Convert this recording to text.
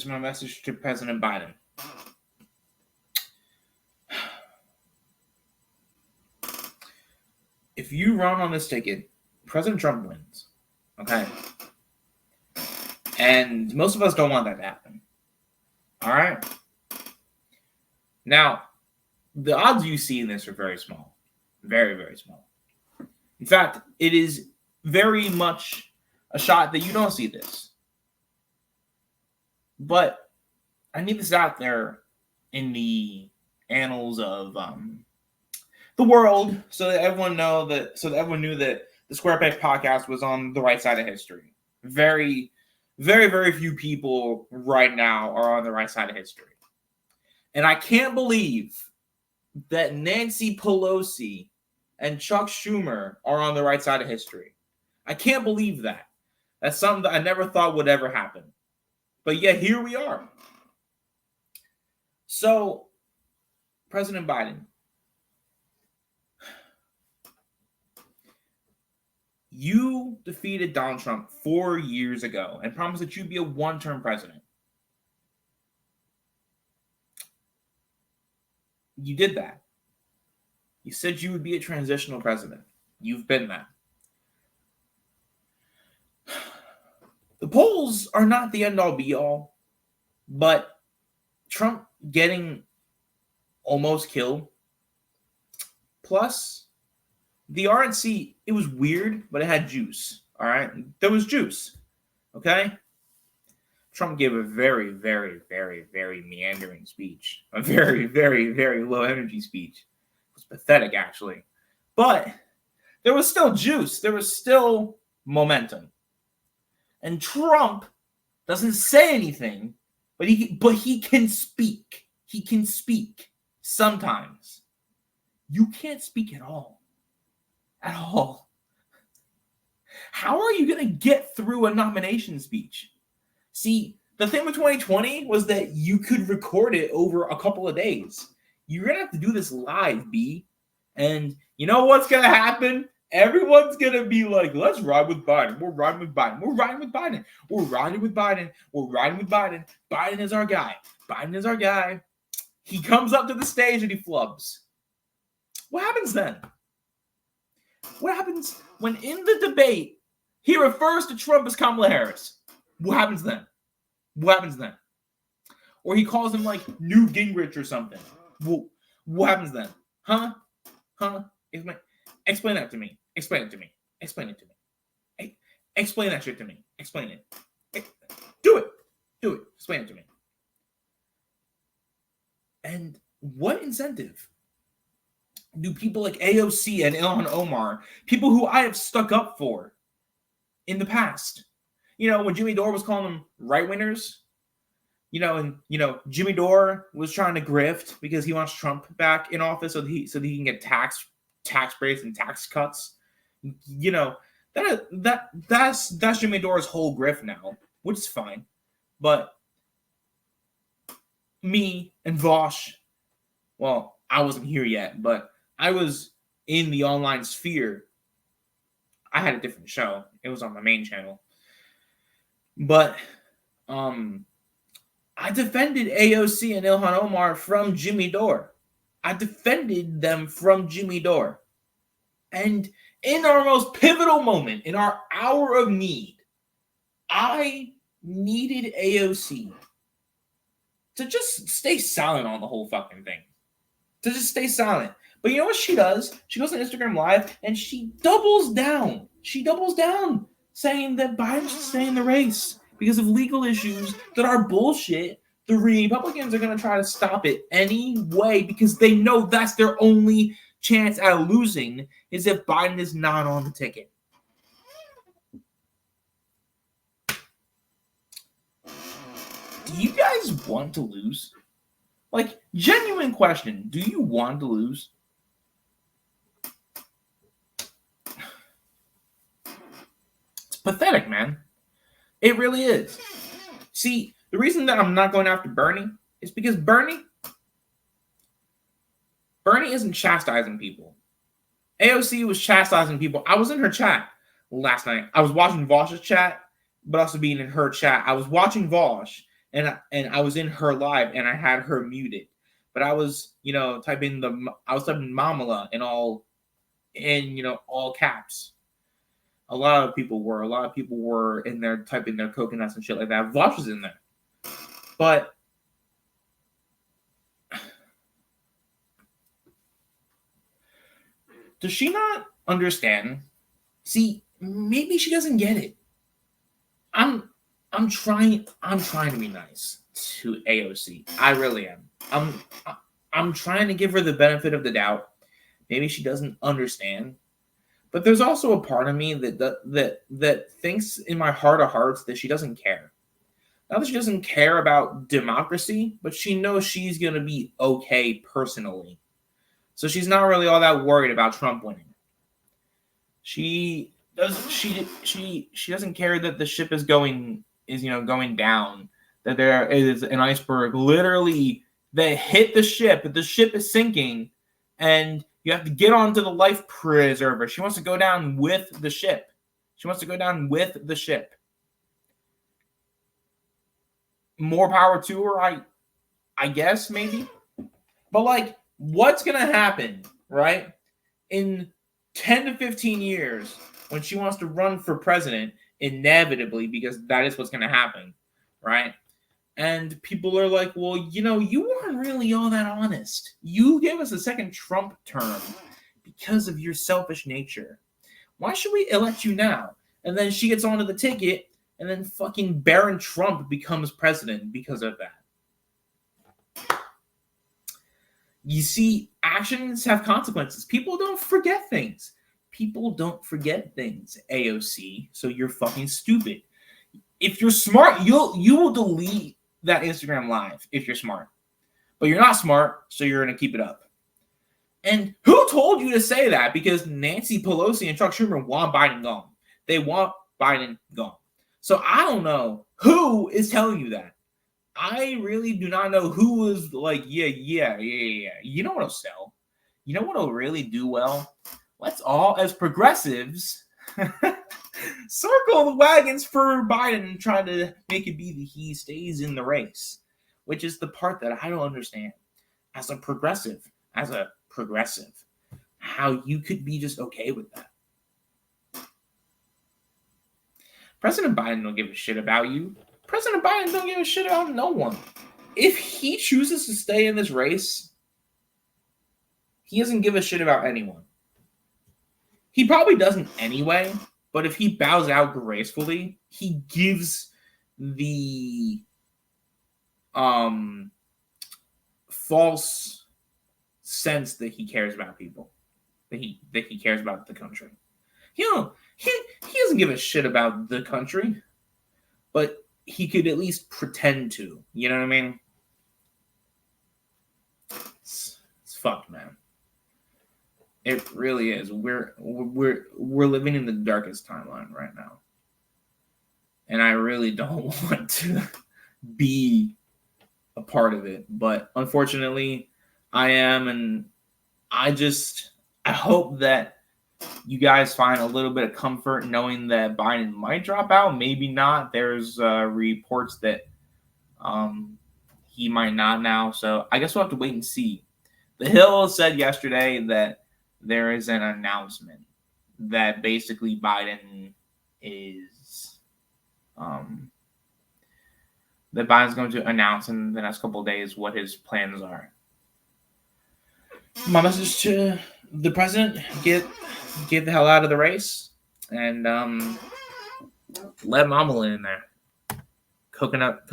is my message to President Biden. If you run on this ticket, President Trump wins. Okay? And most of us don't want that to happen. All right? Now, the odds you see in this are very small. Very, very small. In fact, it is very much a shot that you don't see this. But I need this out there in the annals of the world, so that everyone knew that the Square Peg podcast was on the right side of history. Very, very, very few people right now are on the right side of history. And I can't believe that Nancy Pelosi and Chuck Schumer are on the right side of history. I can't believe that. That's something that I never thought would ever happen. But yet here we are. So, President Biden, you defeated Donald Trump 4 years ago and promised that you'd be a one-term president. You did that. You said you would be a transitional president. You've been that. The polls are not the end-all be-all, but Trump getting almost killed, plus the RNC, it was weird, but it had juice, all right? There was juice, okay? Trump gave a very, very, very, very meandering speech, a very, very, very low-energy speech. It was pathetic, actually. But there was still juice. There was still momentum. And Trump doesn't say anything, but he can speak. He can speak sometimes. You can't speak at all. At all. How are you going to get through a nomination speech? See, the thing with 2020 was that you could record it over a couple of days. You're going to have to do this live, B. And you know what's going to happen? Everyone's going to be like, let's ride with Biden. We're riding with Biden. We're riding with Biden. We're riding with Biden. We're riding with Biden. Biden is our guy. Biden is our guy. He comes up to the stage and he flubs. What happens then? What happens when in the debate he refers to Trump as Kamala Harris? What happens then? What happens then? Or he calls him like Newt Gingrich or something. What happens then? Huh? Explain that to me. Explain it to me. Explain it to me. Explain that shit to me. Explain it. Do it. Do it. Explain it to me. And what incentive do people like AOC and Ilhan Omar, people who I have stuck up for in the past, you know, when Jimmy Dore was calling them right-wingers, Jimmy Dore was trying to grift because he wants Trump back in office so that he can get tax breaks and tax cuts. You know, that's Jimmy Dore's whole grift now, which is fine. But me and Vosh, well, I wasn't here yet, but I was in the online sphere. I had a different show. It was on my main channel. But I defended AOC and Ilhan Omar from Jimmy Dore. I defended them from Jimmy Dore. And in our most pivotal moment, in our hour of need, I needed AOC to just stay silent on the whole fucking thing. To just stay silent. But you know what she does? She goes on Instagram Live and she doubles down. She doubles down saying that Biden should stay in the race because of legal issues that are bullshit. The Republicans are going to try to stop it anyway because they know that's their only chance at losing is if Biden is not on the ticket. Do you guys want to lose? Like, genuine question. Do you want to lose? It's pathetic, man. It really is. See, the reason that I'm not going after Bernie is because Bernie isn't chastising people. AOC was chastising people. I was in her chat last night. I was watching Vosh's chat, but also being in her chat. I was watching Vosh, and I was in her live and I had her muted, but I was typing Mamala in all caps. A lot of people were in there typing their coconuts and shit like that. Vosh was in there, but does she not understand? See, maybe she doesn't get it. I'm trying to be nice to AOC. I really am. I'm trying to give her the benefit of the doubt. Maybe she doesn't understand. But there's also a part of me that thinks in my heart of hearts that she doesn't care. Not that she doesn't care about democracy, but she knows she's going to be okay personally. So she's not really all that worried about Trump winning. She doesn't care that the ship is going down, that there is an iceberg literally that hit the ship, that the ship is sinking, and you have to get onto the life preserver. She wants to go down with the ship. More power to her, I guess, maybe. But like, what's gonna happen, right? In 10 to 15 years, when she wants to run for president, inevitably, because that is what's gonna happen, right? And people are like, well, you weren't really all that honest. You gave us a second Trump term because of your selfish nature. Why should we elect you now? And then she gets onto the ticket, and then fucking Baron Trump becomes president because of that. You see, actions have consequences. People don't forget things. AOC, so you're fucking stupid. If you're smart, you will delete that Instagram live if you're smart. But you're not smart, so you're going to keep it up. And who told you to say that? Because Nancy Pelosi and Chuck Schumer want Biden gone. They want Biden gone. So I don't know who is telling you that. I really do not know who is like, yeah. You know what'll sell? You know what'll really do well? Let's all, as progressives, circle the wagons for Biden and try to make it be that he stays in the race, which is the part that I don't understand. As a progressive, how you could be just okay with that. President Biden don't give a shit about you. President Biden don't give a shit about no one. If he chooses to stay in this race, he doesn't give a shit about anyone. He probably doesn't anyway, but if he bows out gracefully, he gives the false sense that he cares about people, that he cares about the country. He doesn't give a shit about the country, but he could at least pretend to. You know what I mean? It's fucked, man. It really is. We're living in the darkest timeline right now, and I really don't want to be a part of it. But unfortunately, I am, and I hope that you guys find a little bit of comfort knowing that Biden might drop out. Maybe not. There's reports that he might not now. So I guess we'll have to wait and see. The Hill said yesterday that there is an announcement that basically Biden is that Biden's going to announce in the next couple of days what his plans are. My message to the president: get the hell out of the race and let Mama in there. Coconut